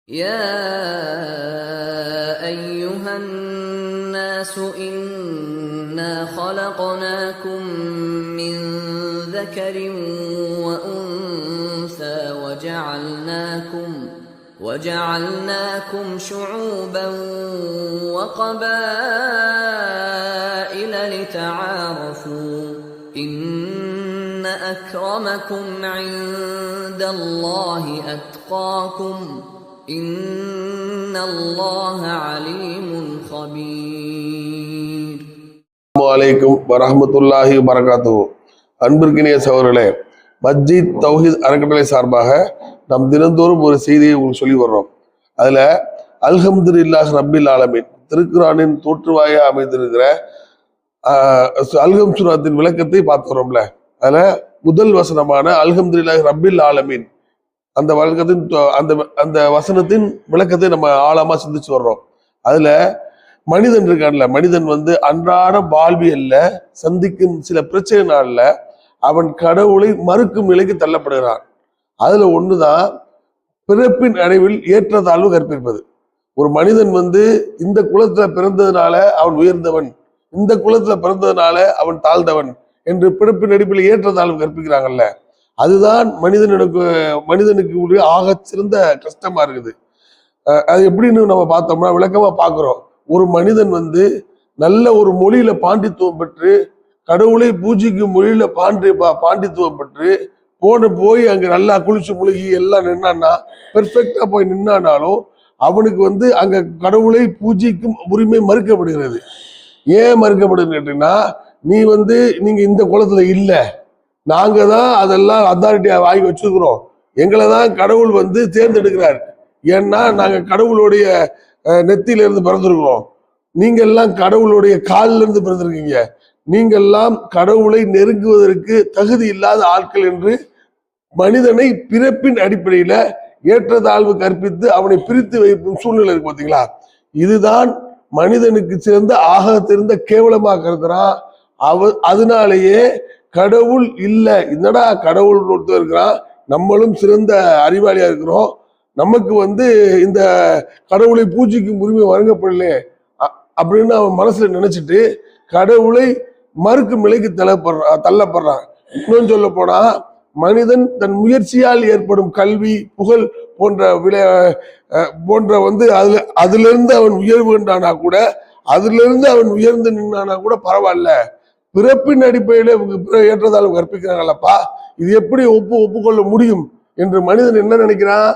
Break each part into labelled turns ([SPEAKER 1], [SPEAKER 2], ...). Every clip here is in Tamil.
[SPEAKER 1] يا أيها الناس إنا خلقناكم من ذكر وأنثى وجعلناكم شعوبا وقبائل لتعارفوا إن أكرمكم عند الله أتقاكم إن الله عليم خبير.
[SPEAKER 2] அலைக்கும் வரஹ்மத்துல்லாஹி வபரகாத்துஹு. அன்பிற்கினிய சகோதரர்களே, மஸ்ஜித் தௌஹீத் அறக்கட்டளை சார்பாக நாம் தினந்தோறும் ஒரு செய்தியை உங்களுக்கு சொல்லி வர்றோம். அதுல அல்ஹம்துலில்லாஹ் ரப்பில் ஆலமீன் திருக்குரானின் தோற்றுவாயா அமைந்திருக்கிற அல்ஹம் சூரத்தின் விளக்கத்தை பார்த்து வரோம்ல. அதுல முதல் வசனமான அல்ஹம்துலில்லாஹ் ரப்பில் ஆலமீன் அந்த வழக்கத்தின் அந்த வசனத்தின் விளக்கத்தை நம்ம ஆழமா சிந்திச்சு வர்றோம். அதுல மனிதன் இருக்கான்ல, மனிதன் அன்றாட வாழ்வியல்ல சந்திக்கும் சில பிரச்சனைனால அவன் கடவுளை மறுக்கும் நிலைக்கு தள்ளப்படுகிறான். அதுல ஒண்ணுதான் பிறப்பின் அடைவில் ஏற்றத்தாழ்வு கற்பிப்பது. ஒரு மனிதன் இந்த குலத்துல பிறந்ததுனால அவன் உயர்ந்தவன், இந்த குலத்துல பிறந்ததுனால அவன் தாழ்ந்தவன் என்று பிறப்பின் அடிப்பில் ஏற்றத்தாழ்வு கற்பிக்கிறாங்கல்ல, அதுதான் மனிதனுக்கு உடைய ஆக சிறந்த கஷ்டமா இருக்குது. அது எப்படின்னு நம்ம பார்த்தோம்னா விளக்கமா பாக்குறோம். ஒரு மனிதன் நல்ல ஒரு மொழியில பாண்டித்துவம் பெற்று கடவுளை பூஜிக்கும் மொழியில பாண்டித்துவம் பெற்று போய் அங்க நல்லா குளிச்சு முழுகி எல்லாம் நின்னான்னா பெர்ஃபெக்டா போய் நின்னானாலும் அவனுக்கு அங்க கடவுளை பூஜிக்கும் உரிமை மறுக்கப்படுகிறது. ஏன் மறுக்கப்படுதுன்னு கேட்டீங்கன்னா, நீங்க இந்த குலத்துல இல்ல, நாங்க தான் அதெல்லாம் அத்தாரிட்டியா வாங்கி வச்சிருக்கிறோம், எங்களை தான் கடவுள் தேர்ந்தெடுக்கிறார், ஏன்னா நாங்க கடவுளுடைய நெத்தியில இருந்து பிறந்திருக்கிறோம், நீங்க எல்லாம் கடவுளுடைய காலில இருந்து பிறந்திருக்கீங்க, நீங்கெல்லாம் கடவுளை நெருங்குவதற்கு தகுதி இல்லாத ஆட்கள் என்று மனிதனை பிறப்பின் அடிப்படையில ஏற்றத்தாழ்வு கற்பித்து அவனை பிரித்து வைக்கும் சூழ்நிலை இருக்கு பார்த்தீங்களா. இதுதான் மனிதனுக்கு சிறந்த ஆக சிறந்த கேவலமா கருதுறான். அதனாலேயே கடவுள் இல்லை, என்னடா கடவுள் ஒருத்தர் இருக்கிறான், நம்மளும் சிறந்த அறிவாளியா இருக்கிறோம், நமக்கு இந்த கடவுளை பூஜிக்கும் உரிமை வழங்கப்படல அப்படின்னு அவன் மனசுல நினைச்சிட்டு கடவுளை மறுக்கும் நிலைக்கு தள்ளப்படுறான். இன்னும் சொல்ல போனா மனிதன் தன் முயற்சியால் ஏற்படும் கல்வி புகழ் போன்ற அதுல இருந்து அவன் உயர்வு கண்டானா கூட, அதுல இருந்து அவன் உயர்ந்து நின்னானா கூட பரவாயில்ல, பிறப்பின் அடிப்படையில ஏற்றத்தாழ்வு கற்பிக்கிறாங்களப்பா, இது எப்படி ஒப்புக்கொள்ள முடியும் என்று மனிதன் என்ன நினைக்கிறான்,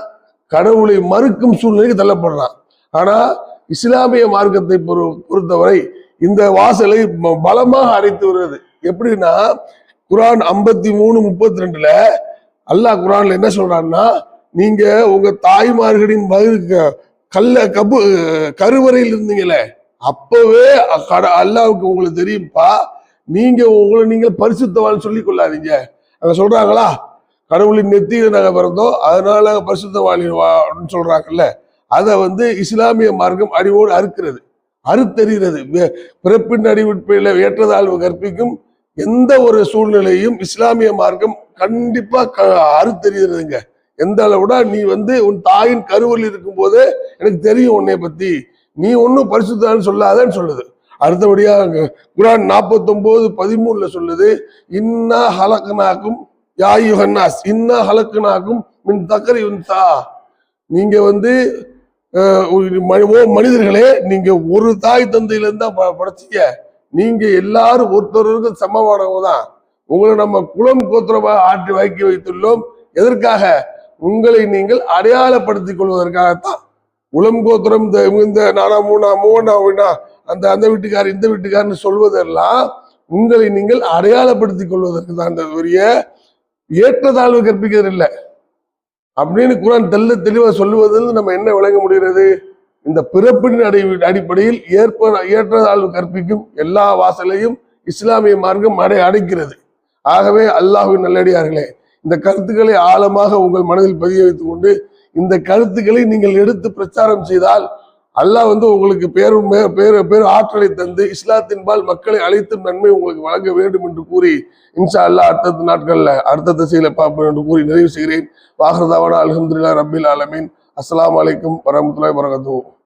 [SPEAKER 2] கடவுளை மறுக்கும் சூழ்நிலைக்கு தள்ளப்படுறான். ஆனா இஸ்லாமிய மார்க்கத்தை பொறுத்தவரை இந்த வாசலை பலமாக அடைத்து வருவது. எப்படின்னா, குரான் 53:32 அல்லாஹ் குரான்ல என்ன சொல்றான்னா, நீங்க உங்க தாய்மார்களின் கருவறையில் இருந்தீங்களே அப்பவே அல்லாஹ்வுக்கு உங்களுக்கு தெரியும்பா, நீங்க பரிசுத்தவான் சொல்லி கொள்ளாதீங்க. அங்க சொல்றாங்களா, கடவுளின் நெத்தியில நாங்க பிறந்தோம் அதனால பரிசுத்தவான் சொல்றாங்கல்ல, அதை இஸ்லாமிய மார்க்கம் அறிவோடு அறுத்தெறிகிறது. பிறப்பின் அடிப்படையில ஏற்றத்தாழ்வு கற்பிக்கும் எந்த ஒரு சூழ்நிலையும் இஸ்லாமிய மார்க்கம் கண்டிப்பா அறுத்தெறிகிறதுங்க. எந்த அளவுடா, நீ உன் தாயின் கருவில் இருக்கும் போதே எனக்கு தெரியும் உன்னை பத்தி, நீ ஒன்னும் பரிசுத்தான்னு சொல்லாதன்னு சொல்லுது. அடுத்தபடியா குரான் 49:13 சொல்லுது, இன்னா ஹலக்னாக்கும் யா அய்யுஹன்னாஸ் இன்னா ஹலக்னாக்கும் மின் தக்கரி உன்சா, நீங்க மனிதர்களே, நீங்க ஒரு தாய் தந்தையில இருந்தா படைச்சீங்க, நீங்க எல்லாரும் ஒருத்தருக்கு சமமானவங்க தான், உங்களை நம்ம குலம் கோத்திரமா ஆற்றி வாக்கி வைத்துள்ளோம். எதற்காக? உங்களை நீங்கள் அடையாளப்படுத்திக் கொள்வதற்காகத்தான். குலம் கோத்திரம் இந்த நானா மூணா அந்த வீட்டுக்காரர் இந்த வீட்டுக்காரன்னு சொல்வதெல்லாம் உங்களை நீங்கள் அடையாளப்படுத்திக் கொள்வதற்கு தான், அந்த பெரிய ஏற்றத்தாழ்வு கற்பிக்கிறது இல்லை அப்படின்னு குரான் தெளிவா சொல்லுவதில் நம்ம என்ன விளங்க முடிகிறது? இந்த பிறப்பின் அடிப்படையில் ஏற்றத்தாழ்வு கற்பிக்கும் எல்லா வாசலையும் இஸ்லாமிய மார்க்கம் அடைக்கிறது. ஆகவே அல்லாஹ்வின் நல்லடியார்களே, இந்த கருத்துக்களை ஆழமாக உங்கள் மனதில் பதிய வைத்துக் கொண்டு இந்த கருத்துக்களை நீங்கள் எடுத்து பிரச்சாரம் செய்தால் அல்லாஹ் உங்களுக்கு பேரு ஆற்றலை தந்து இஸ்லாத்தின்பால் மக்களை அழைத்தும் நன்மை உங்களுக்கு வழங்க வேண்டும் என்று கூறி இன்ஷா அல்லாஹ் அடுத்த நாட்கள்ல அடுத்த திசையில பார்ப்போம் என்று கூறி நிறைவு செய்கிறேன். வாஹ்ரதாவானா அல்ஹம்துலில்லாஹி ரப்பில் ஆலமீன். அஸ்ஸலாமு அலைக்கும் வரஹ்மத்துல்லாஹி வபரகாத்துஹு.